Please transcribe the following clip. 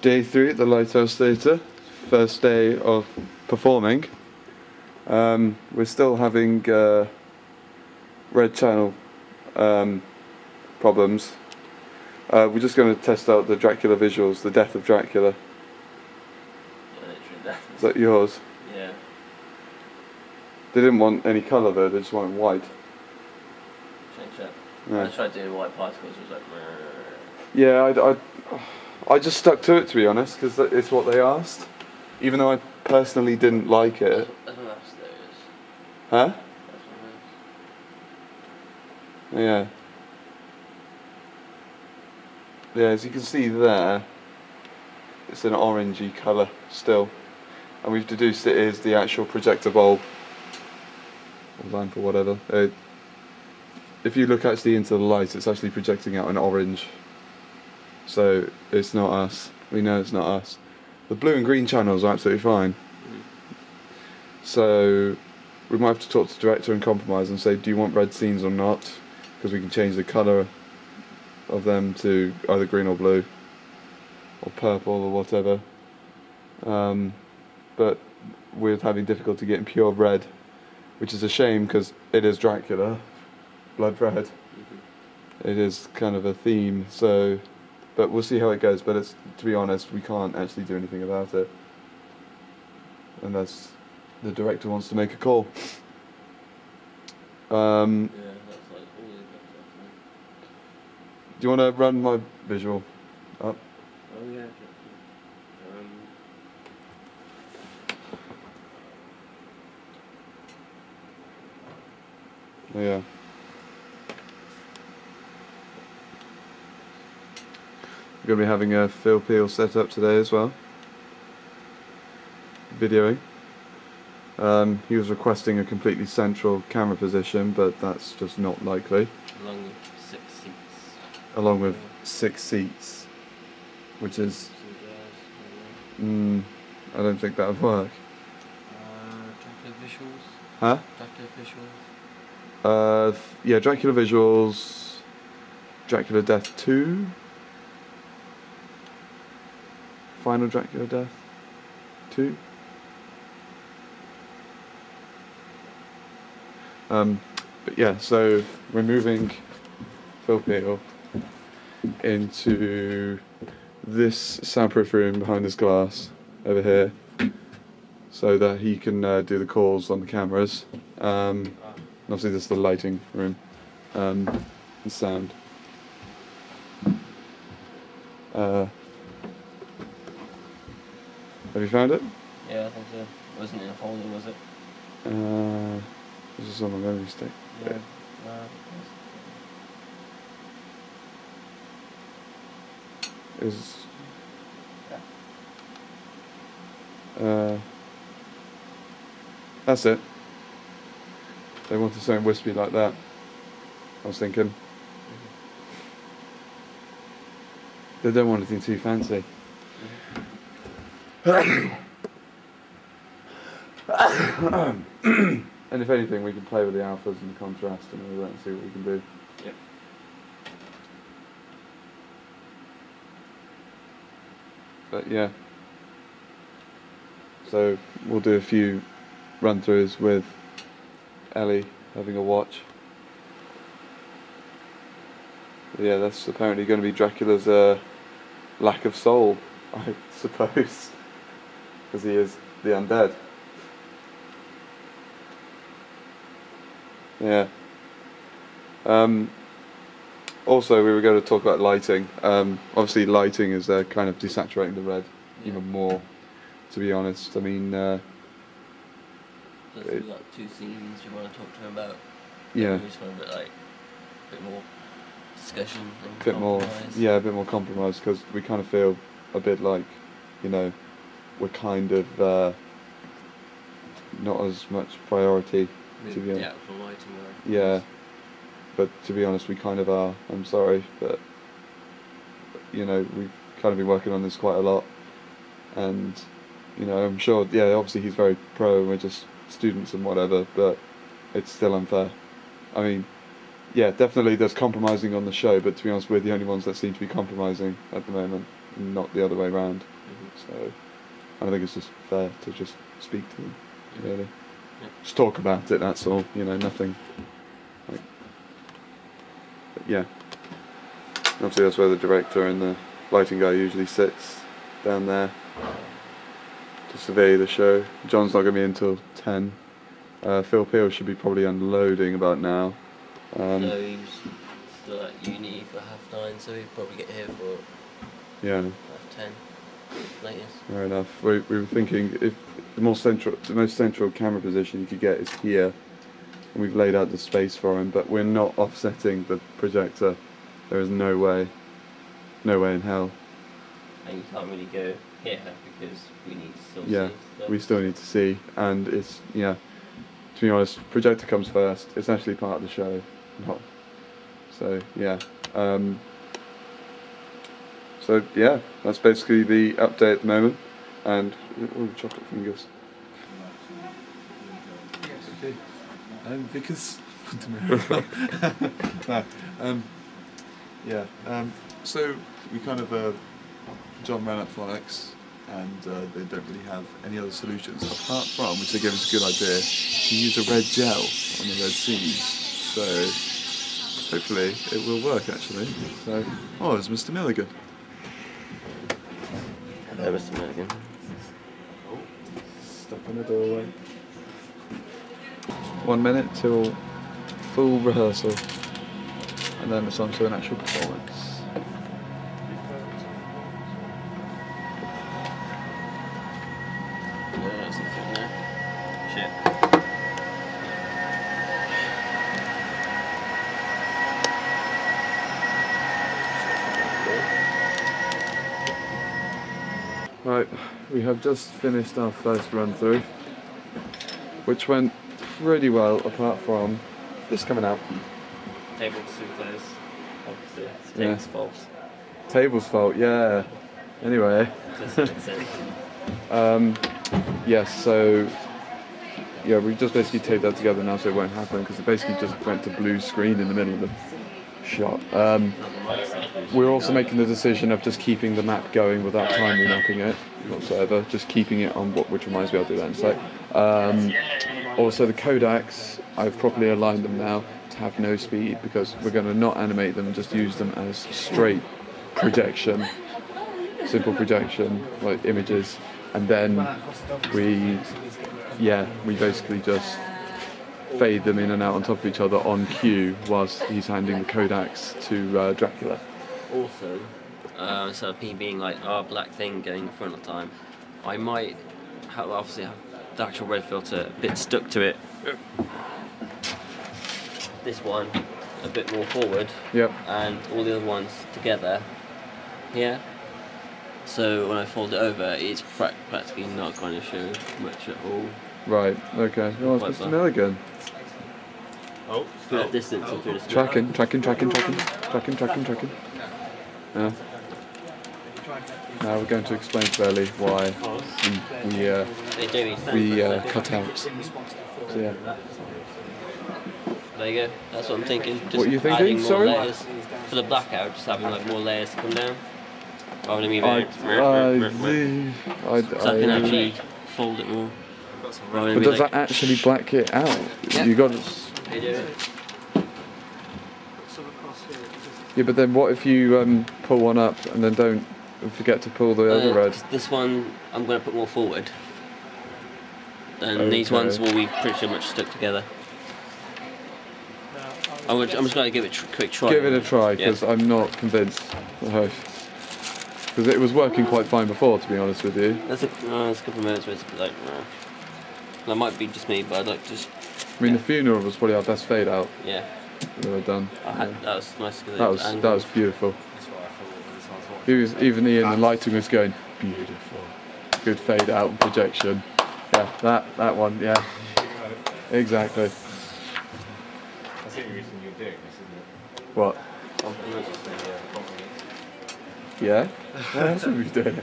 Day 3 at the Lighthouse Theatre, first day of performing. We're still having red channel problems. We're just going to test out the Dracula visuals, the death of Dracula. Yeah, literally death. Is that yours? Yeah. They didn't want any colour though, they just wanted white. Change that. Yeah. I tried doing white particles, it was like... Yeah, I just stuck to it, to be honest, because it's what they asked. Even though I personally didn't like it. That's what else there is. Huh? That's what Yeah. Yeah, as you can see there, it's an orangey colour still. And we've deduced it is the actual projector bulb. Or lamp or whatever. If you look actually into the light, it's actually projecting out an orange. So it's not us. We know it's not us. The blue and green channels are absolutely fine. So we might have to talk to the director and compromise and say, do you want red scenes or not? Because we can change the colour of them to either green or blue or purple or whatever. But we're having difficulty getting pure red, which is a shame because it is Dracula, blood red. It is kind of a theme, so. But we'll see how it goes, but it's, to be honest, we can't actually do anything about it. Unless the director wants to make a call. yeah, that's like all the Do you want to run my visual up? Oh yeah. Yeah. We're going to be having a Phil Peel set up today as well. Videoing. He was requesting a completely central camera position, but that's just not likely. Along with 6 seats. Along with 6 seats, which is... I don't think that would work. Dracula visuals? Huh? Dracula visuals? Yeah, Dracula visuals... Dracula Death 2? Final Dracula Death 2? But yeah, so we're moving Phil Peel into this soundproof room behind this glass over here so that he can do the calls on the cameras. And obviously this is the lighting room and sound. Have you found it? Yeah, I think so. It wasn't in a folder, was it? This is on the memory stick. Yeah. Is that's it. They wanted something wispy like that. I was thinking. They don't want anything too fancy. And if anything, we can play with the alphas and the contrast and all that and see what we can do. Yep. But yeah. So we'll do a few run-throughs with Ellie having a watch. But yeah, that's apparently going to be Dracula's lack of soul, I suppose, because he is the undead. Yeah. Also, we were going to talk about lighting. Obviously, lighting is kind of desaturating the red even more, to be honest. I mean... There's like 2 scenes you want to talk to him about. Yeah. We just want a bit more discussion and compromise. Yeah, a bit more compromise, because we kind of feel a bit like, you know, we're kind of not as much priority. To be honest. Yeah, but to be honest, we kind of are. I'm sorry, but you know, we've kind of been working on this quite a lot, and you know, I'm sure. Yeah, obviously he's very pro, and we're just students and whatever, but it's still unfair. I mean, yeah, definitely there's compromising on the show, but to be honest, we're the only ones that seem to be compromising at the moment. not the other way around. So I think it's just fair to just speak to them, really. Yeah. Just talk about it, that's all, you know, nothing. Like, but yeah. Obviously that's where the director and the lighting guy usually sits, down there, to survey the show. John's not going to be in until 10. Phil Peel should be probably unloading about now. No, he's still at uni for 9:30, so he'll probably get here for Yeah. 10 latest. Fair enough. We were thinking if the most central camera position you could get is here, and we've laid out the space for him, but we're not offsetting the projector. There is no way in hell. And you can't really go here because we need to still Yeah, see. So. we still need to see, and it's, yeah, to be honest, projector comes first. It's actually part of the show, not. So yeah. So yeah, that's basically the update at the moment, and oh, chocolate fingers. Okay. Because no, so we kind of John ran up phonics, and they don't really have any other solutions apart from, which again is a good idea, to use a red gel on the red seams. So hopefully it will work actually. So there's Mr. Milligan. Hello, Mr. Milligan. Stop in the doorway. 1 minute till full rehearsal, and then it's on to an actual performance. Right, we have just finished our first run through, which went pretty well apart from this coming out. Table too close, obviously. It's Yeah. Tape's fault. Table's fault, yeah. Anyway. To some extent. Yes, so yeah, we just basically taped that together now so it won't happen because it basically just went to blue screen in the middle of the shot. We're also making the decision of just keeping the map going without time remapping it whatsoever, just keeping it on which reminds me I'll do that in a sec. Also the Kodaks, I've properly aligned them now to have no speed because we're going to not animate them, just use them as straight projection, simple projection, like images, and then we basically just fade them in and out on top of each other on cue whilst he's handing the Kodaks to Dracula. Also, instead of me being like our black thing going in front of the time, I might obviously have the actual red filter a bit stuck to it. This one a bit more forward. Yep. And all the other ones together here. So when I fold it over, it's practically not going to show much at all. Right, okay. Oh, it's Mr. Milligan. At distance and through the Tracking. Yeah. Now we're going to explain to Ellie why we cut out. So yeah. There you go. That's what I'm thinking. Just What are you thinking? adding more Sorry? layers. For the blackout, just having like more layers to come down. Rather than me so I can actually fold it more. But does that actually black it out? Yeah. You got it. They do it. Yeah, but then what if you pull one up and then don't forget to pull the other red? This one I'm going to put more forward. And these ones will be pretty much stuck together. I'm just going to give it a quick try. Give it a try, because I'm not convinced. Because it was working quite fine before, to be honest with you. That's a couple of minutes where it's like, that might be just me, but I'd like to just... I mean, the funeral was probably our best fade out Yeah. we've ever done. That was nice. That was beautiful. Even Ian, the lighting was going, beautiful. Good fade out and projection. Yeah, that one, yeah. Exactly. That's the only reason you're doing this, isn't it? What? Yeah? What else would we be doing?